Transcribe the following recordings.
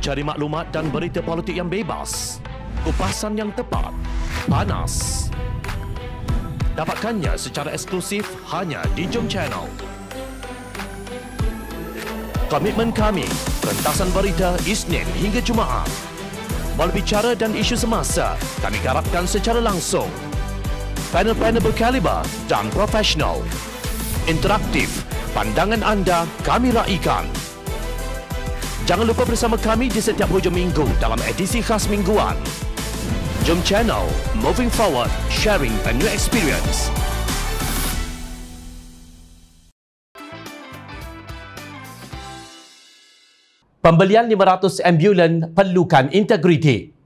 Mencari maklumat dan berita politik yang bebas, kupasan yang tepat, panas. Dapatkannya secara eksklusif hanya di Jom Channel. Komitmen kami, pentasan berita Isnin hingga Jumaat. Berbicara dan isu semasa, kami garapkan secara langsung. Panel-panel berkaliber dan profesional. Interaktif, pandangan anda kami raikan. Jangan lupa bersama kami di setiap hujung minggu dalam edisi khas mingguan. Jom Channel, moving forward, sharing a new experience. Pembelian 500 ambulan perlukan integriti.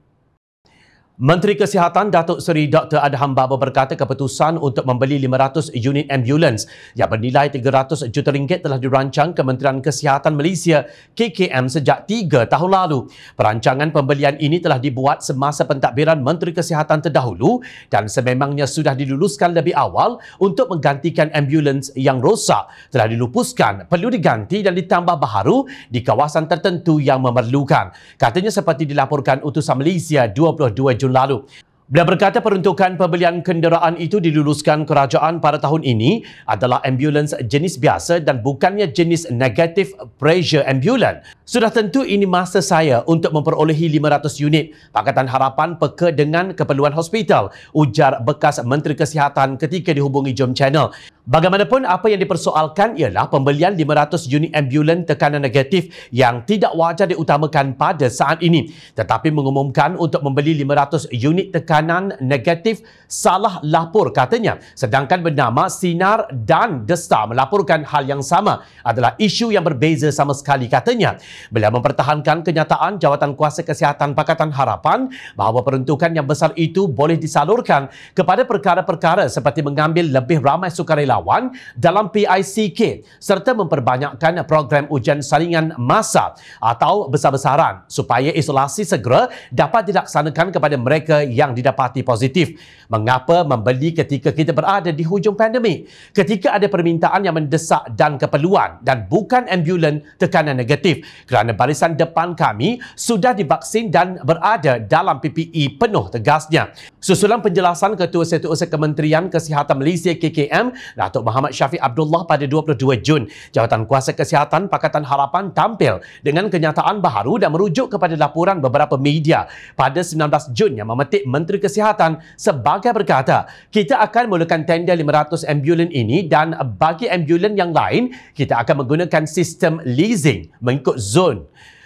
Menteri Kesihatan Datuk Seri Dr. Adham Baba berkata keputusan untuk membeli 500 unit ambulans yang bernilai 300 juta ringgit telah dirancang Kementerian Kesihatan Malaysia KKM sejak 3 tahun lalu. Perancangan pembelian ini telah dibuat semasa pentadbiran Menteri Kesihatan terdahulu dan sememangnya sudah diluluskan lebih awal untuk menggantikan ambulans yang rosak, telah dilupuskan, perlu diganti dan ditambah baharu di kawasan tertentu yang memerlukan. Katanya seperti dilaporkan utusan Malaysia 22 Jun lalu. Beliau berkata peruntukan pembelian kenderaan itu diluluskan kerajaan pada tahun ini adalah ambulans jenis biasa dan bukannya jenis negative pressure ambulans. Sudah tentu ini masa saya untuk memperolehi 500 unit. Pakatan Harapan peka dengan keperluan hospital, ujar bekas Menteri Kesihatan ketika dihubungi Jom Channel. Bagaimanapun, apa yang dipersoalkan ialah pembelian 500 unit ambulans tekanan negatif yang tidak wajar diutamakan pada saat ini. Tetapi mengumumkan untuk membeli 500 unit tekanan negatif salah lapor katanya. Sedangkan bernama Sinar dan Desta melaporkan hal yang sama adalah isu yang berbeza sama sekali katanya. Beliau mempertahankan kenyataan Jawatan Kuasa Kesihatan Pakatan Harapan bahawa peruntukan yang besar itu boleh disalurkan kepada perkara-perkara seperti mengambil lebih ramai sukarelawan dalam PICK serta memperbanyakkan program ujian saringan massa atau besar-besaran supaya isolasi segera dapat dilaksanakan kepada mereka yang didapati positif. Mengapa membeli ketika kita berada di hujung pandemik? Ketika ada permintaan yang mendesak dan keperluan dan bukan ambulan tekanan negatif kerana barisan depan kami sudah divaksin dan berada dalam PPE penuh, tegasnya. Susulan penjelasan Ketua Setiausaha Kementerian Kesihatan Malaysia KKM Datuk Muhammad Syafiq Abdullah pada 22 Jun, Jawatan Kuasa Kesihatan Pakatan Harapan tampil dengan kenyataan baharu dan merujuk kepada laporan beberapa media pada 19 Jun yang memetik Menteri Kesihatan sebagai berkata, kita akan mulakan tender 500 ambulan ini dan bagi ambulan yang lain, kita akan menggunakan sistem leasing mengikut zon.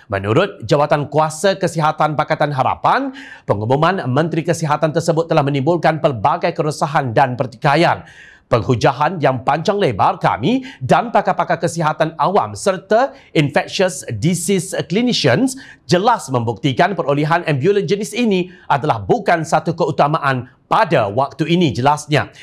Menurut Jawatan Kuasa Kesihatan Pakatan Harapan, pengumuman Menteri Kesihatan tersebut telah menimbulkan pelbagai keresahan dan pertikaian. Penghujahan yang panjang lebar kami dan pakar-pakar kesihatan awam serta infectious disease clinicians jelas membuktikan perolehan ambulan jenis ini adalah bukan satu keutamaan pada waktu ini, jelasnya.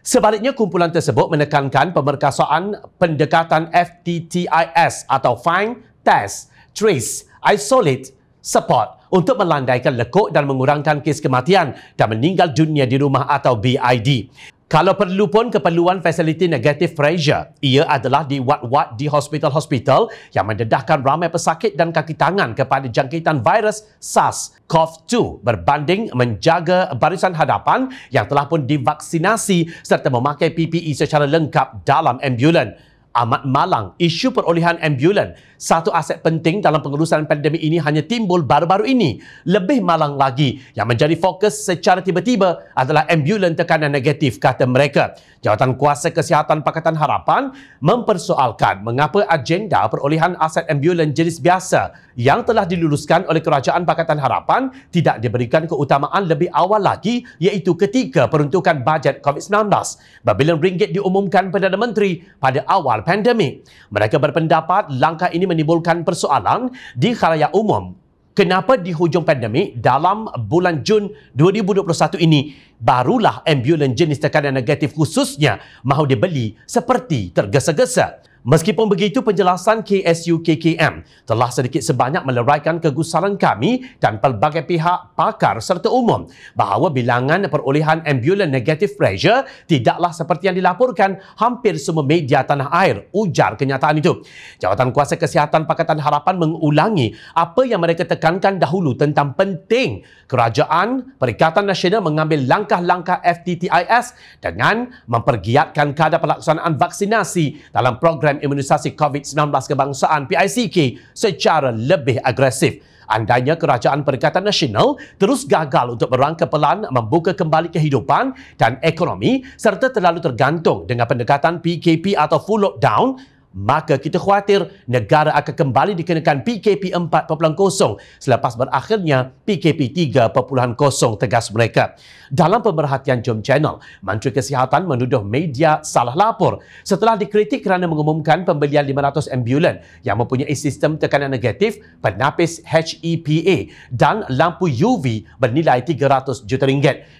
Sebaliknya, kumpulan tersebut menekankan pemerkasaan pendekatan FTTIS atau Find, Test, Trace, Isolate, Support untuk melandaikan lekuk dan mengurangkan kes kematian dan meninggal dunia di rumah atau BID. Kalau perlu pun keperluan fasiliti negative pressure, ia adalah di wad-wad di hospital-hospital yang mendedahkan ramai pesakit dan kaki tangan kepada jangkitan virus SARS-CoV-2 berbanding menjaga barisan hadapan yang telah pun divaksinasi serta memakai PPE secara lengkap dalam ambulan. Amat malang isu perolehan ambulan, satu aset penting dalam pengurusan pandemik ini, hanya timbul baru-baru ini. Lebih malang lagi, yang menjadi fokus secara tiba-tiba adalah ambulan tekanan negatif, kata mereka. Jawatan Kuasa Kesihatan Pakatan Harapan mempersoalkan mengapa agenda perolehan aset ambulan jenis biasa yang telah diluluskan oleh Kerajaan Pakatan Harapan tidak diberikan keutamaan lebih awal lagi, iaitu ketika peruntukan bajet COVID-19. Berbilion ringgit diumumkan Perdana Menteri pada awal pandemik. Mereka berpendapat langkah ini menimbulkan persoalan di khalayak umum. Kenapa di hujung pandemik dalam bulan Jun 2021 ini barulah ambulan jenis tekanan negatif khususnya mahu dibeli seperti tergesa-gesa? Meskipun begitu, penjelasan KSU KKM telah sedikit sebanyak meleraikan kegusaran kami dan pelbagai pihak pakar serta umum bahawa bilangan perolehan ambulan negative pressure tidaklah seperti yang dilaporkan hampir semua media tanah air, ujar kenyataan itu. Jawatan Kuasa Kesihatan Pakatan Harapan mengulangi apa yang mereka tekankan dahulu tentang penting Kerajaan Perikatan Nasional mengambil langkah-langkah FTTIS dengan mempergiatkan kadar pelaksanaan vaksinasi dalam program imunisasi COVID-19 kebangsaan PICK secara lebih agresif. Andainya Kerajaan Perikatan Nasional terus gagal untuk berangka pelan membuka kembali kehidupan dan ekonomi serta terlalu tergantung dengan pendekatan PKP atau full lockdown, maka kita khawatir negara akan kembali dikenakan PKP 4.0 selepas berakhirnya PKP 3.0, tegas mereka. Dalam pemerhatian Jom Channel, Menteri Kesihatan menuduh media salah lapor setelah dikritik kerana mengumumkan pembelian 500 ambulan yang mempunyai sistem tekanan negatif, penapis HEPA dan lampu UV bernilai RM300 juta.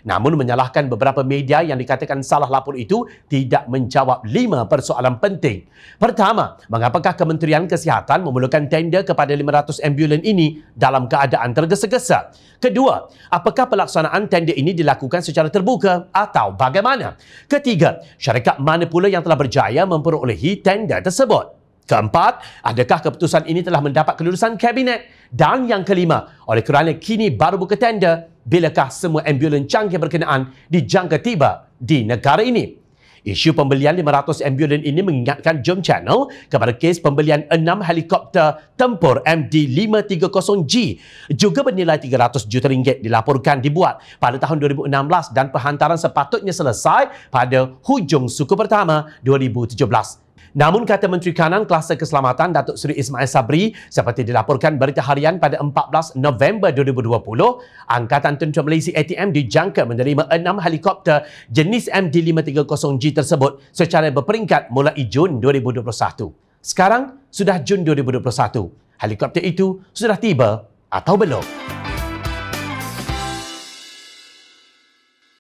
Namun menyalahkan beberapa media yang dikatakan salah lapor itu tidak menjawab 5 persoalan penting. Pertama, mengapakah Kementerian Kesihatan memerlukan tender kepada 500 ambulan ini dalam keadaan tergesa-gesa? Kedua, apakah pelaksanaan tender ini dilakukan secara terbuka atau bagaimana? Ketiga, syarikat mana pula yang telah berjaya memperolehi tender tersebut? Keempat, adakah keputusan ini telah mendapat kelulusan Kabinet? Dan yang kelima, oleh kerana kini baru buka tender, bilakah semua ambulan canggih berkenaan dijangka tiba di negara ini? Isu pembelian 500 ambulan ini mengingatkan Jom Channel kepada kes pembelian 6 helikopter tempur MD-530G juga bernilai RM300 juta dilaporkan dibuat pada tahun 2016 dan penghantaran sepatutnya selesai pada hujung suku pertama 2017. Namun, kata Menteri Kanan Kluster Keselamatan Datuk Seri Ismail Sabri, seperti dilaporkan Berita Harian pada 14 November 2020, Angkatan Tentera Malaysia ATM dijangka menerima 6 helikopter jenis MD-530G tersebut secara berperingkat mulai Jun 2021. Sekarang sudah Jun 2021. Helikopter itu sudah tiba atau belum?